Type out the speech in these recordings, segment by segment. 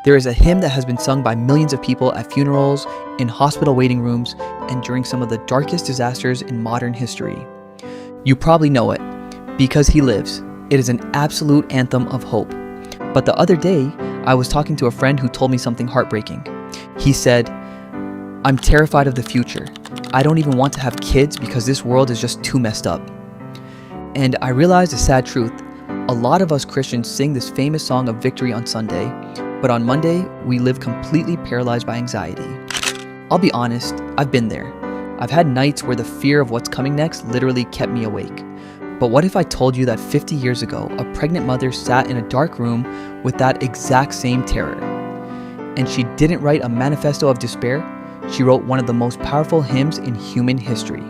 There is a hymn that has been sung by millions of people at funerals, in hospital waiting rooms, and during some of the darkest disasters in modern history. You probably know it, Because He Lives. It is an absolute anthem of hope. But the other day, I was talking to a friend who told me something heartbreaking. He said, "I'm terrified of the future. I don't even want to have kids because this world is just too messed up." And I realized a sad truth. A lot of us Christians sing this famous song of victory on Sunday, but on Monday, we live completely paralyzed by anxiety. I'll be honest, I've been there. I've had nights where the fear of what's coming next literally kept me awake. But what if I told you that 50 years ago, a pregnant mother sat in a dark room with that exact same terror? And she didn't write a manifesto of despair, she wrote one of the most powerful hymns in human history.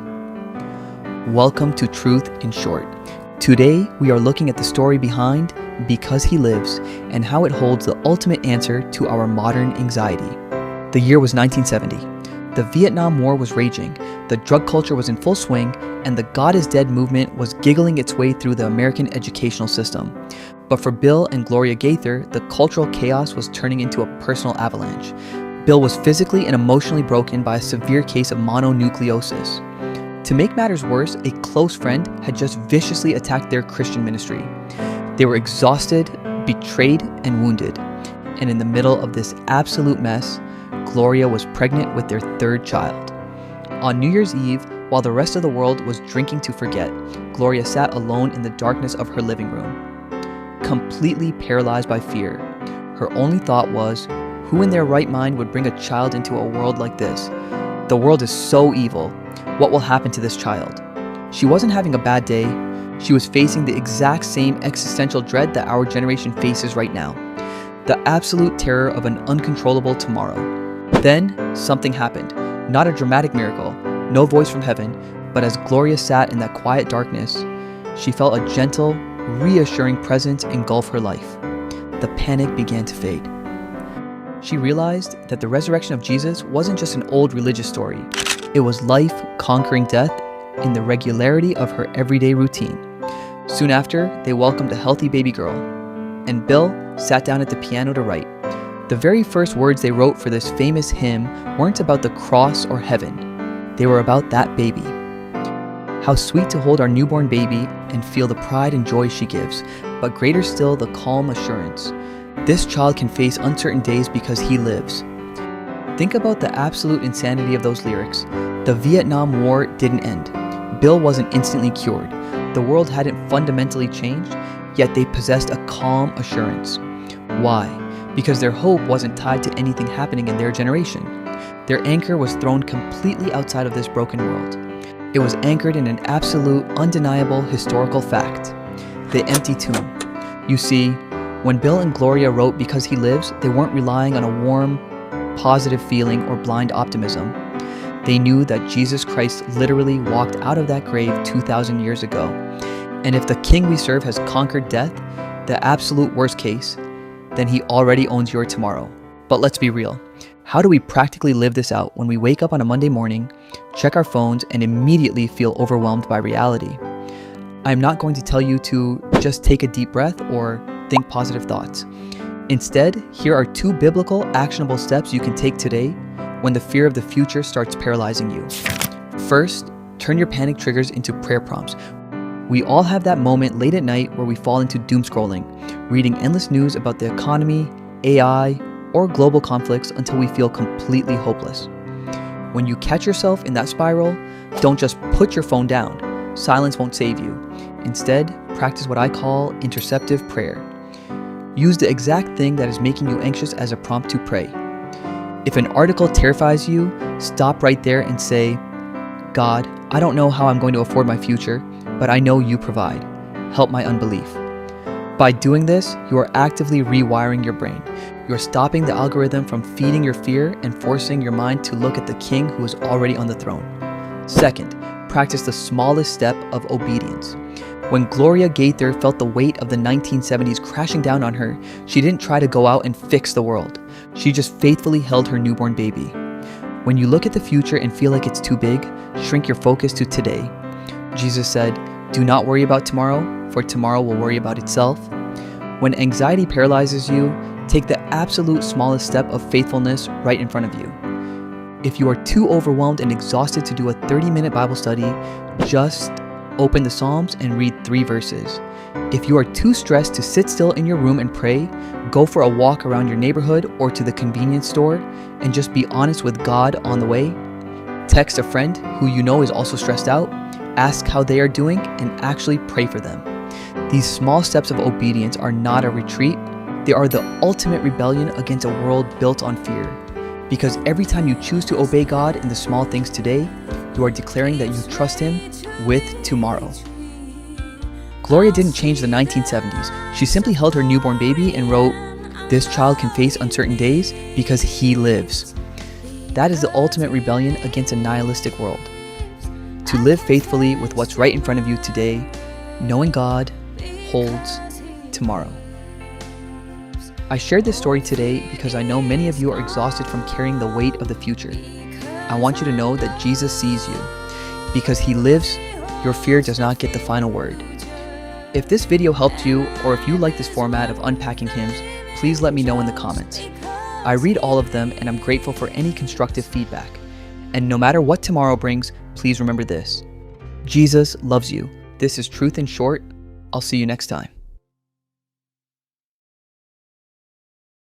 Welcome to Truth in Short. Today, we are looking at the story behind Because He Lives and how it holds the ultimate answer to our modern anxiety. The year was 1970. The Vietnam War was raging, the drug culture was in full swing, and the God is Dead movement was giggling its way through the American educational system. But for Bill and Gloria Gaither, the cultural chaos was turning into a personal avalanche. Bill was physically and emotionally broken by a severe case of mononucleosis. To make matters worse, a close friend had just viciously attacked their Christian ministry. They were exhausted, betrayed, and wounded. And in the middle of this absolute mess, Gloria was pregnant with their third child. On New Year's Eve, while the rest of the world was drinking to forget, Gloria sat alone in the darkness of her living room, completely paralyzed by fear. Her only thought was, who in their right mind would bring a child into a world like this? The world is so evil. What will happen to this child? She wasn't having a bad day. She was facing the exact same existential dread that our generation faces right now. The absolute terror of an uncontrollable tomorrow. Then, something happened. Not a dramatic miracle, no voice from heaven, but as Gloria sat in that quiet darkness, she felt a gentle, reassuring presence engulf her life. The panic began to fade. She realized that the resurrection of Jesus wasn't just an old religious story. It was life conquering death in the regularity of her everyday routine. Soon after, they welcomed a healthy baby girl, and Bill sat down at the piano to write. The very first words they wrote for this famous hymn weren't about the cross or heaven. They were about that baby. How sweet to hold our newborn baby and feel the pride and joy she gives, but greater still the calm assurance. This child can face uncertain days because he lives. Think about the absolute insanity of those lyrics. The Vietnam War didn't end. Bill wasn't instantly cured. The world hadn't fundamentally changed, yet they possessed a calm assurance. Why? Because their hope wasn't tied to anything happening in their generation. Their anchor was thrown completely outside of this broken world. It was anchored in an absolute, undeniable historical fact: the empty tomb. You see, when Bill and Gloria wrote Because He Lives, they weren't relying on a warm, positive feeling or blind optimism. They knew that Jesus Christ literally walked out of that grave 2,000 years ago. And if the King we serve has conquered death, the absolute worst case, then He already owns your tomorrow. But let's be real. How do we practically live this out when we wake up on a Monday morning, check our phones, and immediately feel overwhelmed by reality? I'm not going to tell you to just take a deep breath or think positive thoughts. Instead, here are 2 biblical, actionable steps you can take today when the fear of the future starts paralyzing you. First, turn your panic triggers into prayer prompts. We all have that moment late at night where we fall into doom scrolling, reading endless news about the economy, AI, or global conflicts until we feel completely hopeless. When you catch yourself in that spiral, don't just put your phone down. Silence won't save you. Instead, practice what I call interceptive prayer. Use the exact thing that is making you anxious as a prompt to pray. If an article terrifies you, stop right there and say, God, I don't know how I'm going to afford my future, but I know you provide. Help my unbelief. By doing this, you are actively rewiring your brain. You are stopping the algorithm from feeding your fear and forcing your mind to look at the King who is already on the throne. Second, practice the smallest step of obedience. When Gloria Gaither felt the weight of the 1970s crashing down on her, she didn't try to go out and fix the world. She just faithfully held her newborn baby. When you look at the future and feel like it's too big, shrink your focus to today. Jesus said, "Do not worry about tomorrow, for tomorrow will worry about itself." When anxiety paralyzes you, Take the absolute smallest step of faithfulness right in front of you. If you are too overwhelmed and exhausted to do a 30-minute Bible study, just open the Psalms and read 3 verses. If you are too stressed to sit still in your room and pray, go for a walk around your neighborhood or to the convenience store and just be honest with God on the way. Text a friend who you know is also stressed out, ask how they are doing, and actually pray for them. These small steps of obedience are not a retreat, they are the ultimate rebellion against a world built on fear. Because every time you choose to obey God in the small things today, you are declaring that you trust Him with tomorrow. Gloria didn't change the 1970s. She simply held her newborn baby and wrote, "This child can face uncertain days because He lives." That is the ultimate rebellion against a nihilistic world. To live faithfully with what's right in front of you today, knowing God holds tomorrow. I shared this story today because I know many of you are exhausted from carrying the weight of the future. I want you to know that Jesus sees you. Because He lives, your fear does not get the final word. If this video helped you, or if you like this format of unpacking hymns, please let me know in the comments. I read all of them and I'm grateful for any constructive feedback. And no matter what tomorrow brings, please remember this: Jesus loves you. This is Truth in Short. I'll see you next time.